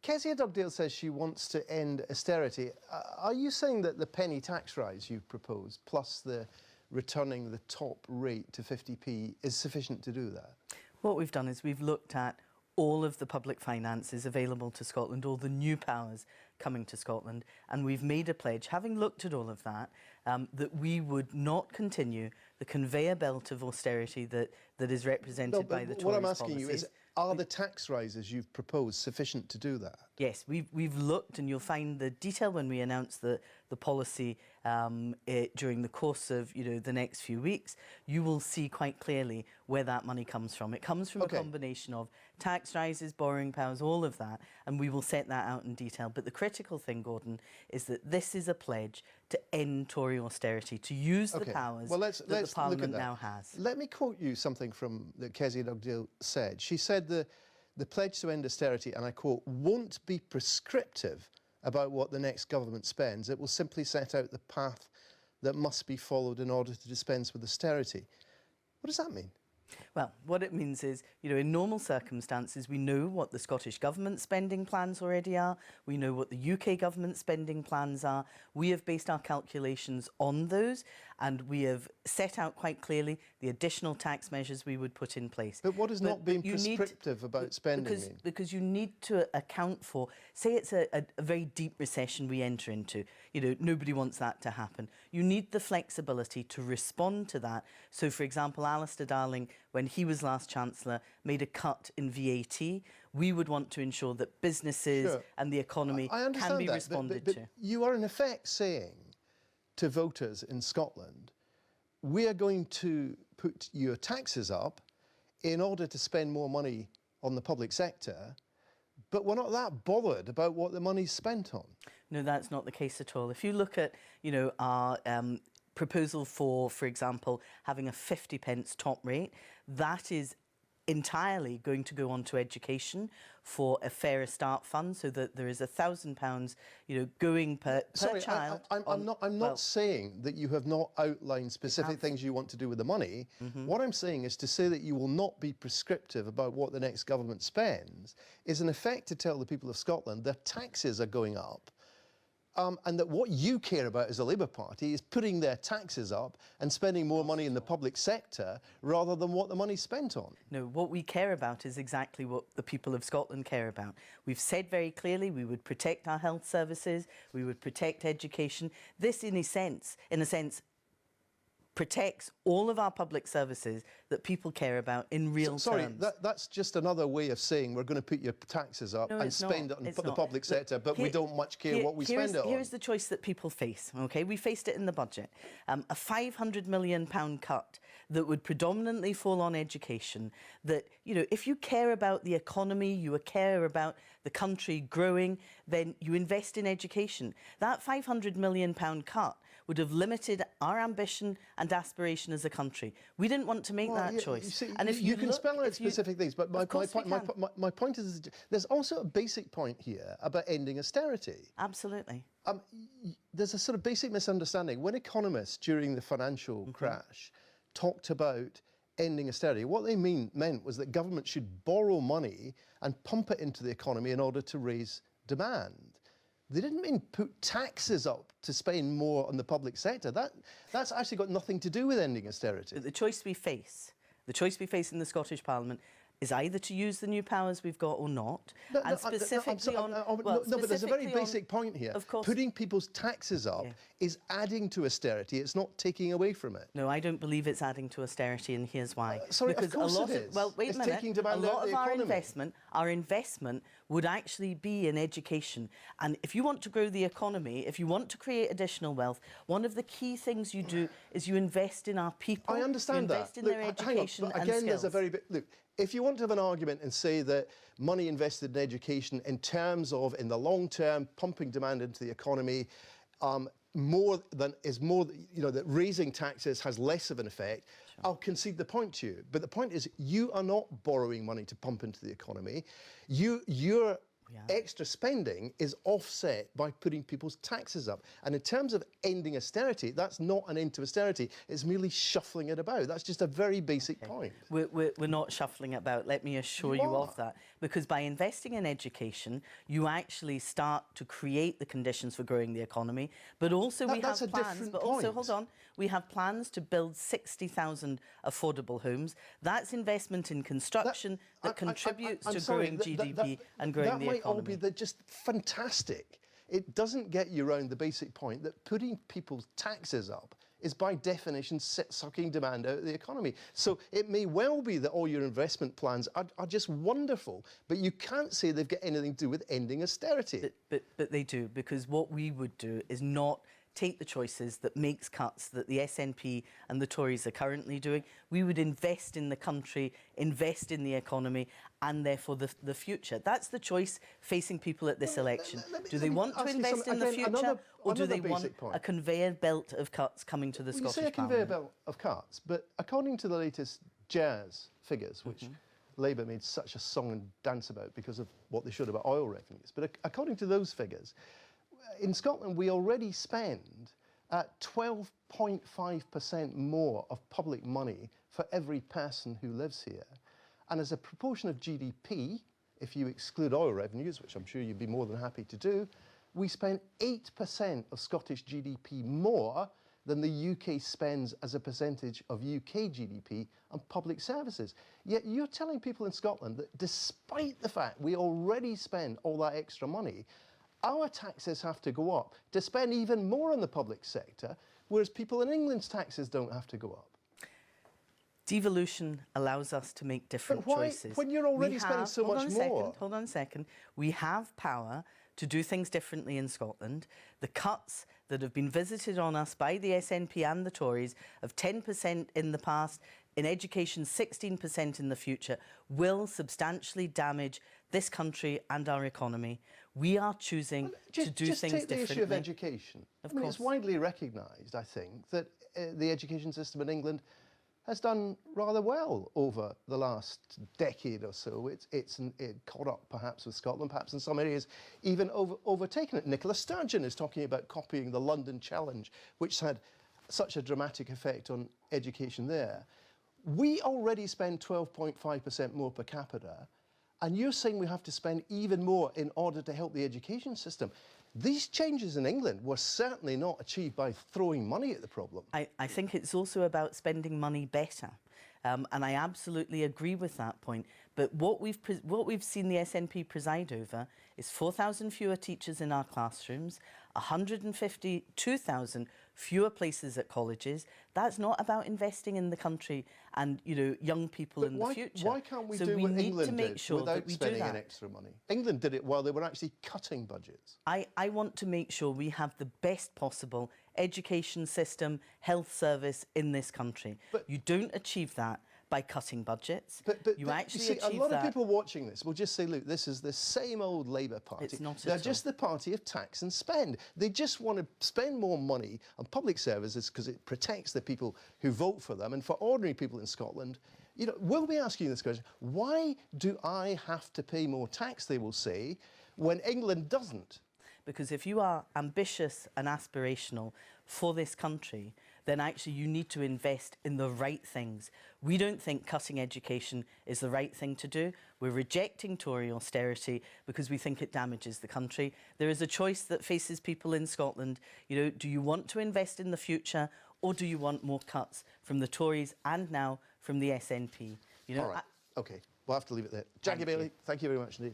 Kezia Dugdale says she wants to end austerity. Are you saying that the penny tax rise you've proposed, plus the returning the top rate to 50p, is sufficient to do that? What we've done is we've looked at all of the public finances available to Scotland, all the new powers coming to Scotland, and we've made a pledge, having looked at all of that, that we would not continue the conveyor belt of austerity that is represented by the Tories' what I'm asking policies. you is, are the tax rises you've proposed sufficient to do that? Yes, we've looked, and you'll find the detail when we announce the policy during the course of the next few weeks. You will see quite clearly where that money comes from. It comes from a combination of tax rises, borrowing powers, all of that, and we will set that out in detail. But the critical thing, Gordon, is that this is a pledge to end Tory austerity, to use the powers that the Parliament now has. Let me quote you something from that Kezia Dugdale said. She said the pledge to end austerity, and I quote, won't be prescriptive about what the next government spends. It will simply set out the path that must be followed in order to dispense with austerity. What does that mean? Well, what it means is, in normal circumstances, we know what the Scottish Government spending plans already are. We know what the UK Government spending plans are. We have based our calculations on those, and we have set out quite clearly the additional tax measures we would put in place. But what does not being prescriptive about spending mean? Because you need to account for, say it's a very deep recession we enter into. Nobody wants that to happen. You need the flexibility to respond to that. So, for example, Alistair Darling, when he was last Chancellor, made a cut in VAT. We would want to ensure that businesses and the economy can be responded to. You are in effect saying to voters in Scotland, we are going to put your taxes up in order to spend more money on the public sector, but we're not that bothered about what the money's spent on. No, that's not the case at all. If you look at, our proposal for example, having a 50p top rate, that is entirely going to go on to education for a Fairer Start fund, so that there is £1,000, going per child. I'm not saying that you have not outlined specific things you want to do with the money. What I'm saying is to say that you will not be prescriptive about what the next government spends is in effect to tell the people of Scotland their taxes are going up. And that what you care about as a Labour Party is putting their taxes up and spending more money in the public sector rather than what the money's spent on. No, what we care about is exactly what the people of Scotland care about. We've said very clearly we would protect our health services, we would protect education. This, in a sense, protects all of our public services that people care about in real terms. Sorry, that's just another way of saying we're going to put your taxes up and spend it on the public sector, but we don't much care what we spend it on. Here's the choice that people face, OK? We faced it in the budget. A £500 million cut that would predominantly fall on education, that, if you care about the economy, you care about the country growing, then you invest in education. That £500 million cut would have limited our ambition and aspiration as a country. We didn't want to make that choice. You see, and if you can spell out specific things, but my point is there's also a basic point here about ending austerity. Absolutely. There's a sort of basic misunderstanding. When economists during the financial crash talked about ending austerity, what they meant was that government should borrow money and pump it into the economy in order to raise demand. They didn't mean put taxes up to spend more on the public sector. That's actually got nothing to do with ending austerity. But the choice we face in the Scottish Parliament is either to use the new powers we've got or not. But there's a very basic point here. Of course. Putting people's taxes up is adding to austerity. It's not taking away from it. No, I don't believe it's adding to austerity, and here's why. Sorry, because of course it is. Well, wait a minute. Taking demand a lot out of our investment would actually be in education. And if you want to grow the economy, if you want to create additional wealth, one of the key things you do is you invest in our people. I understand that. Invest in their education and skills. Again, there's a very big... Look, if you want to have an argument and say that money invested in education in terms of, in the long term, pumping demand into the economy, that raising taxes has less of an effect, I'll concede the point to you. But the point is, you are not borrowing money to pump into the economy. Your extra spending is offset by putting people's taxes up. And in terms of ending austerity, that's not an end to austerity. It's merely shuffling it about. That's just a very basic point. We're not shuffling it about, let me assure you of that. because by investing in education, you actually start to create the conditions for growing the economy. But also we have plans, but also, hold on, we have plans to build 60,000 affordable homes. That's investment in construction that contributes to growing GDP and growing the economy. That might all be just fantastic. It doesn't get you around the basic point that putting people's taxes up is by definition sucking demand out of the economy. So it may well be that all your investment plans are just wonderful, but you can't say they've got anything to do with ending austerity. But they do, because what we would do is not take the choices that makes cuts that the SNP and the Tories are currently doing. We would invest in the country, invest in the economy, and therefore the future. That's the choice facing people at this election. Do they want to invest in the future, or do they want a conveyor belt of cuts coming to the Scottish Parliament? You say a conveyor belt of cuts, but according to the latest jazz figures, which Labour made such a song and dance about because of what they showed about oil revenues, but according to those figures, in Scotland, we already spend 12.5% more of public money for every person who lives here. And as a proportion of GDP, if you exclude oil revenues, which I'm sure you'd be more than happy to do, we spend 8% of Scottish GDP more than the UK spends as a percentage of UK GDP on public services. Yet you're telling people in Scotland that despite the fact we already spend all that extra money, our taxes have to go up to spend even more on the public sector, whereas people in England's taxes don't have to go up. Devolution allows us to make different choices. When you're already spending so much more? Hold on a second. We have power to do things differently in Scotland. The cuts that have been visited on us by the SNP and the Tories of 10% in the past, in education 16% in the future, will substantially damage this country and our economy. We are choosing to do things differently. Just take the issue of education. Of course. It's widely recognised, I think, that the education system in England has done rather well over the last decade or so. It's caught up perhaps with Scotland, perhaps in some areas even overtaken it. Nicola Sturgeon is talking about copying the London Challenge, which had such a dramatic effect on education there. We already spend 12.5% more per capita, and you're saying we have to spend even more in order to help the education system. These changes in England were certainly not achieved by throwing money at the problem. I think it's also about spending money better. And I absolutely agree with that point. But what we've seen the SNP preside over is 4,000 fewer teachers in our classrooms, 152,000 fewer places at colleges. That's not about investing in the country and, you know, young people in the future. Why can't we do what England did without spending in extra money? England did it while they were actually cutting budgets. I want to make sure we have the best possible education system, health service in this country. But you don't achieve that by cutting budgets. You actually achieve that. A lot of people watching this will just say, look, this is the same old Labour Party. It's not at all. They're just the party of tax and spend. They just want to spend more money on public services because it protects the people who vote for them. And for ordinary people in Scotland, you know, we'll be asking this question, why do I have to pay more tax, they will say, when England doesn't? Because if you are ambitious and aspirational for this country, then actually you need to invest in the right things. We don't think cutting education is the right thing to do. We're rejecting Tory austerity because we think it damages the country. There is a choice that faces people in Scotland. You know, do you want to invest in the future, or do you want more cuts from the Tories and now from the SNP? You know, all right. OK, we'll have to leave it there. Jackie Baillie, thank you very much indeed.